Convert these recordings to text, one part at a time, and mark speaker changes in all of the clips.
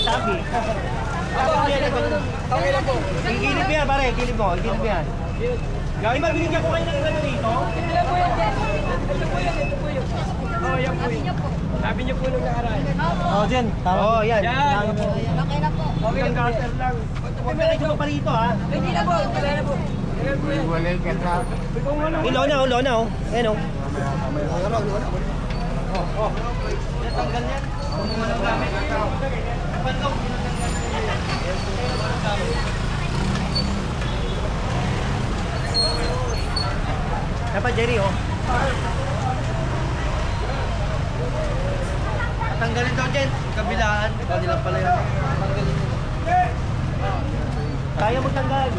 Speaker 1: sabi.
Speaker 2: Okay lang po.
Speaker 1: Igilid mo yan, pare. Igilid mo yan. Di ba binigyan ko kayo ng gano'n dito?
Speaker 2: Ito lang po yan, Jen. Ito po yun. Oo, yan po yun. Sabi niyo po nung nakaraan.
Speaker 1: Oo, Jen. Oo, yan.
Speaker 2: Yan.
Speaker 3: Okay na po.
Speaker 2: Okay lang, cutter lang.
Speaker 1: Huwag ka kayo pa rito, ha?
Speaker 2: Hindi na po. Wala na po. Ayan po yan.
Speaker 4: Walay ka na.
Speaker 1: Ilaw na, oh. Ayan, oh. Tanggal yan. Kung ano gamit. Bandok. Dapat Jerry, oh. Tanggalin daw dyan. Kabilaan. Hindi lang pala yan. Tanggalin mo. Kaya magtanggal.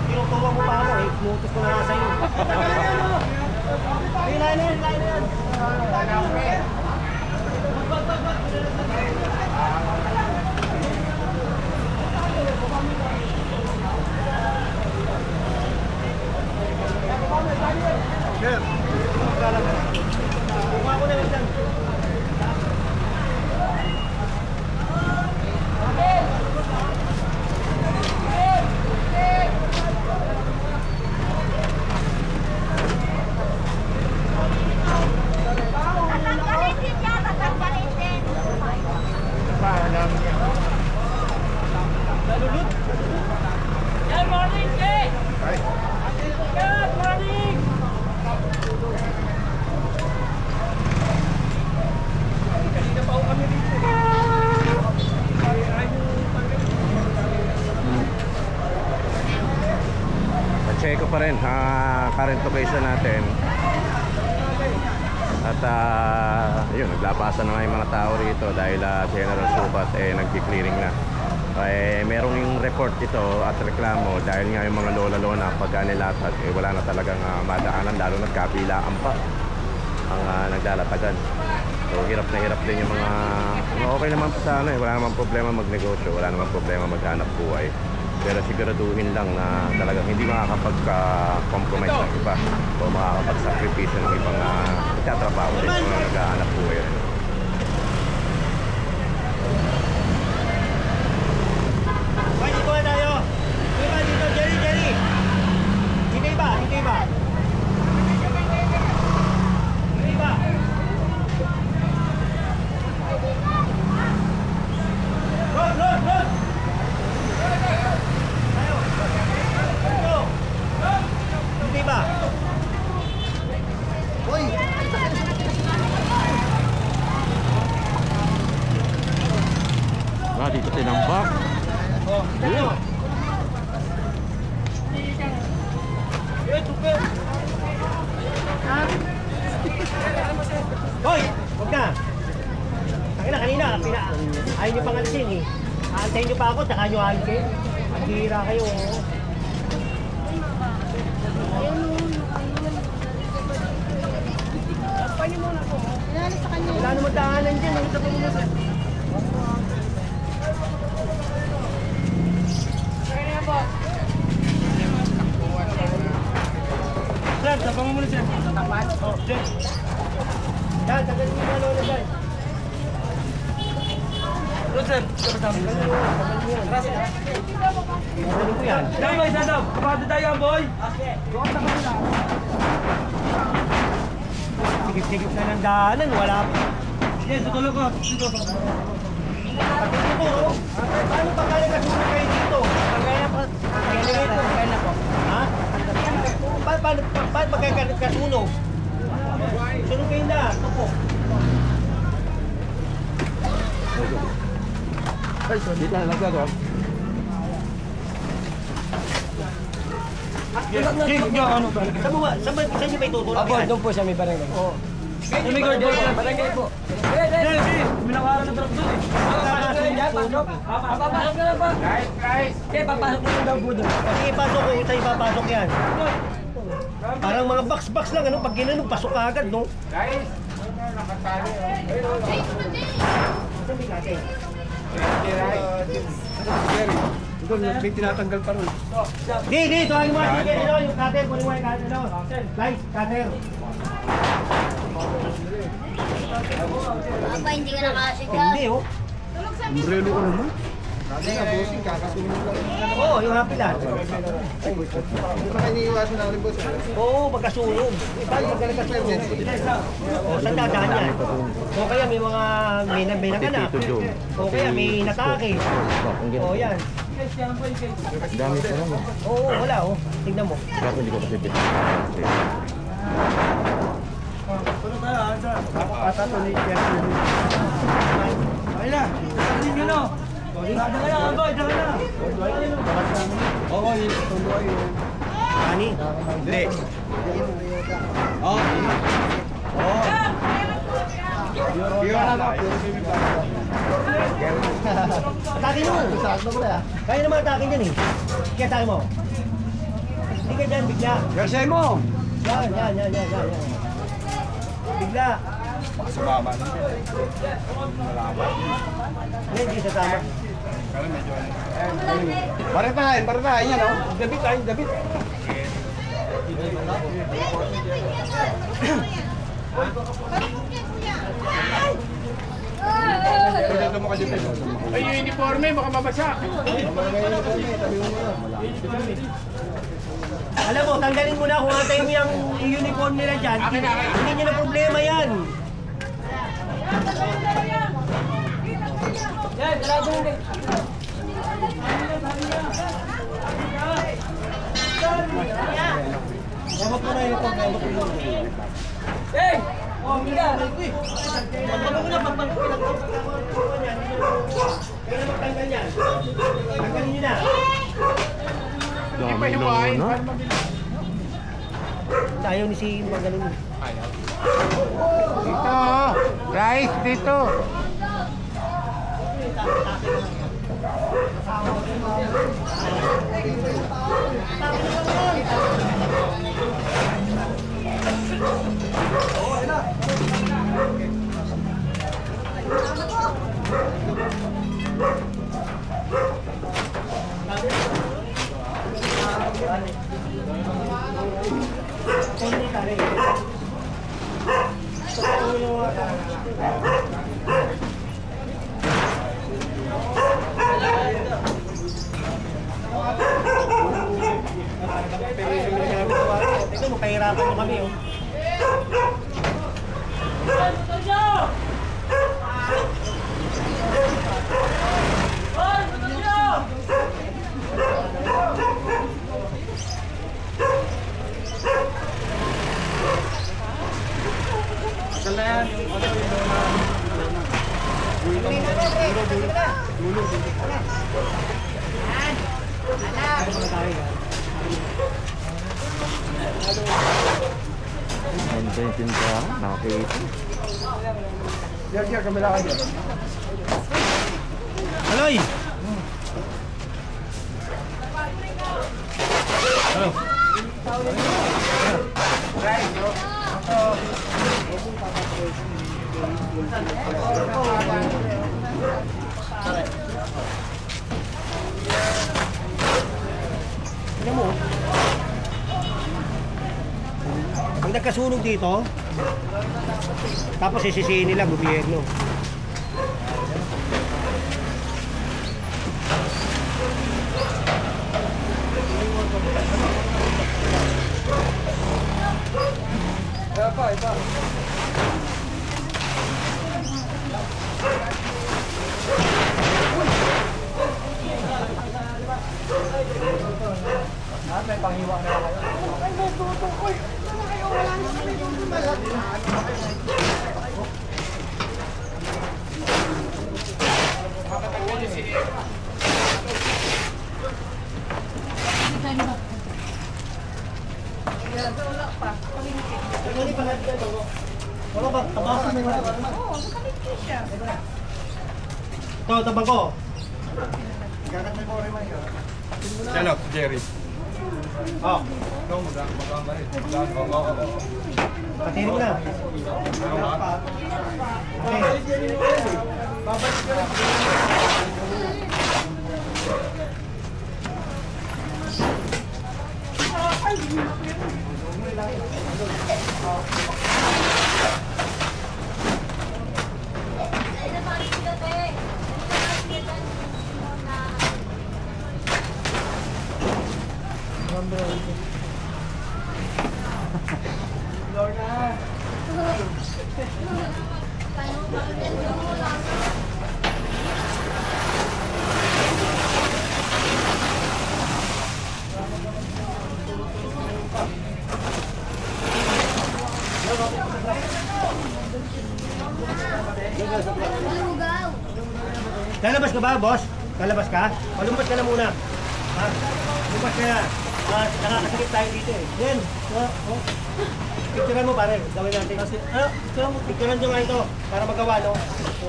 Speaker 1: Tinuturo mo pa ako, eh. Inutos ko na nga sa'yo. Lain na yan. Sir, buka ko na lang dyan.
Speaker 2: Good morning, Jay! Good morning! Kanina pa ako kami dito.
Speaker 4: Pa-check ko pa rin current location natin. At yun, naglapasan na nga yung mga tao rito dahil General Subat nagki-clearing na. Merong yung report ito at reklamo dahil nga yung mga lola-lona pagka nilatag wala na talagang madaanan, lalo nagkabilaan pa ang naglalatagan. So hirap na hirap din yung mga okay naman po sa wala naman problema magnegosyo, wala naman problema maghanap buhay. Pero siguraduhin lang na talagang hindi makakapag-compromise ng iba o makakapag-sakripisyo ng ibang nagtatrabaho din mga naghahanap buhay.
Speaker 1: Ay, dito na tayo. Dito, Jerry. Dito iba. Road! Dito iba. Hoy!
Speaker 4: Dito tinambak.
Speaker 1: Oh, dito. Hoy! Huwag na! Kanina, ayaw nyo pang alisin eh. Aantayin nyo pa ako, tsaka nyo alisin. Ang hira kayo. Wala naman daanan dyan. Ang tapos mo na. Sir, tapang mo muna sir. Tapat? Oo, sir. Yan, tagalin mo na lola dyan.
Speaker 2: Good, sir. Tagalin mo yan.
Speaker 1: Yan, boy, sasab.
Speaker 2: Kapado tayo, boy.
Speaker 1: Sigip-sigip na ng daanan, wala pa.
Speaker 2: Sige, tutulog ko.
Speaker 1: Pagkakita po, paano pa kaya nasunog kayo dito? Kaya na po. Ha? Paano magkakasunog? Sunog kayo na, ito po.
Speaker 4: Ay, dito na lang ako.
Speaker 1: Saan niyo ba itutulog
Speaker 2: Apo,
Speaker 1: yan?
Speaker 2: doon po siya may barangay. Oo. May guard po siya, barangay po. Sige, minawaran na drop doon eh. Papasok ka lang pa. Guys. Okay, papasok na daw po doon.
Speaker 1: Sige, pasok ko, tayo papasok yan. Parang mga box-box lang, ano? Pag ginanong, pasok ka agad, no?
Speaker 4: Guys, nakatali.
Speaker 1: Sabi natin.
Speaker 2: Doon, may tinatanggal pa ron.
Speaker 1: Di, tuwagin mo nga, sige, yung cutter, kunin mo yung cutter, Guys, cutter.
Speaker 3: Papa, hindi ka nakasigaw.
Speaker 1: Hindi, oh.
Speaker 3: Umbrelo ko naman. Dati nga, bossing, kakasunod lang.
Speaker 1: Oo, yung happy lang.
Speaker 3: Hindi ba kayo iniiwasan na rin, boss?
Speaker 1: Oo, magkasunog. Paano magkasunog? O, saan dadaan yan? O kaya may mga may nakanak. O kaya may natake. O yan.
Speaker 4: Dami pa lang.
Speaker 1: Oo, wala oh. Tignan mo.
Speaker 4: Kaso hindi ko kasi pitin.
Speaker 3: Ata to ni Pierre.
Speaker 2: Ay na! Sabihin nyo no! Dala ka na, boy! Dala ka na!
Speaker 3: Oo, yung tuloy.
Speaker 1: Ani?
Speaker 3: Hindi. Oo. Oo.
Speaker 1: Atake mo! Kaya naman atake dyan eh. Kaya atake mo. Hindi ka dyan, bigla.
Speaker 3: Garsay mo!
Speaker 1: Yan. Bigla.
Speaker 3: Sumama na.
Speaker 1: Hindi sa tama.
Speaker 3: Baratahin yan, oh. Dabit.
Speaker 5: Ay, yung uniforme, baka mabasa.
Speaker 1: Alam mo, tanggalin mo na kung antayin mo yung uniform nila dyan. Hindi nyo na problema yan.
Speaker 2: Yan, dala ko na.
Speaker 1: Gamot mo na yung pag-gamot mo.
Speaker 2: Hey! Oh, Mika!
Speaker 1: Pagpapag ko na, pagpapag ko na. Kaya na magtanggal yan. Tanggalin nyo na.
Speaker 4: Dami naman ha.
Speaker 1: Ayaw ni si Magaling.
Speaker 5: Dito, guys, dito.
Speaker 1: Tingnan mo, kahirapan mo kami oh.
Speaker 4: Ano yung tindahan? Nakakita.
Speaker 3: Yan, kamila ka dyan.
Speaker 1: Aloy! Tignan mo. Ang nagkasunog dito, tapos sisisihin nila gobyerno.
Speaker 3: Iba. May panghiwa na kayo.
Speaker 1: Wala ba? Tabasan mo na.
Speaker 6: Oo, makamit siya.
Speaker 1: Ito, tabang ko.
Speaker 3: Hello, Jerry.
Speaker 1: Oh,
Speaker 3: Ikaw magkama rin.
Speaker 1: patiri mo na. Lalabas ka ba, boss? Lalabas ka? Lumabas ka na muna. Ha? Lumabas ka na. Nakakasakit tayo dito eh. Yan. Picturean mo pare. Gawin natin. Picturean nyo nga ito. Para magawa, no?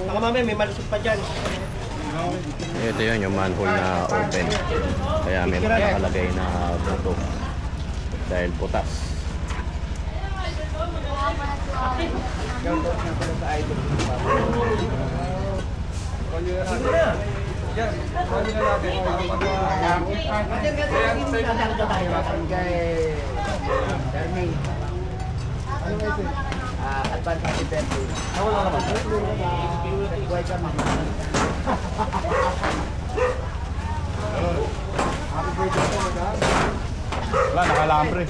Speaker 1: Baka mamaya may malusot pa dyan.
Speaker 4: Ito yun, yung manhole na open. Kaya may nakalagay na buto. Dahil putas.
Speaker 3: Advance happy birthday. Buhay ka, mama. Happy birthday po, madam.
Speaker 5: Wala, nakalambre.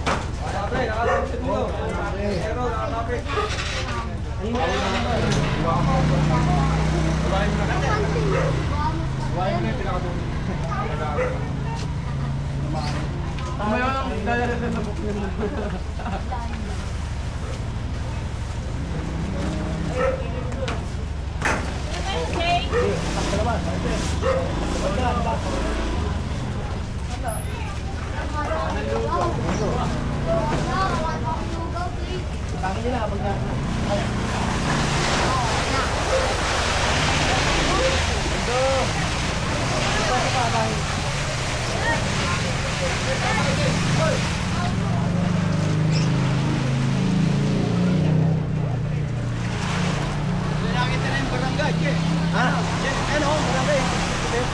Speaker 1: Ha? Ano? Barangay.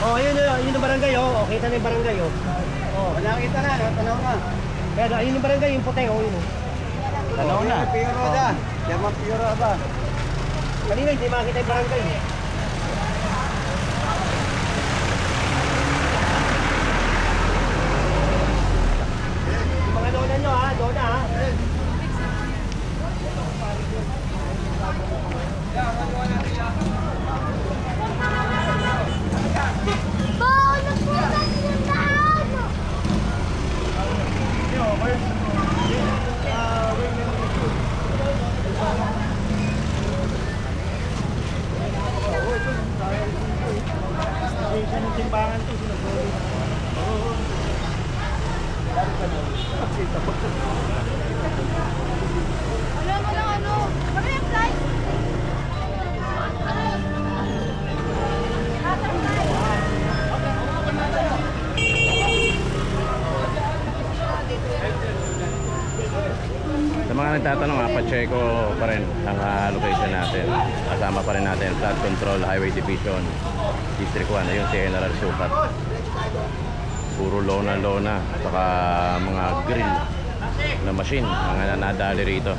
Speaker 1: Oh, yun yung barangay, oh. Kita na yung barangay, oh. Oh,
Speaker 3: Nakita na, tanaw na.
Speaker 1: pero ayun yung barangay, yung puti, oh, yun.
Speaker 3: Tanaw na. Piro da. Yaman piro ba?
Speaker 1: Kanina hindi makita yung barangay. Yung mga dona nyo, ha? Dona, ha? Station ng timbangan to, sinagawin na.
Speaker 6: Alam mo lang ano? Kami yung flight.
Speaker 4: Sa mga nagtatanong, Pacheco pa rin ang location natin. Kasama pa rin natin Flood Control Highway Division District 1. Ayun si General Sukat. Puro lona-lona, saka mga grill na machine, mga nadali rito.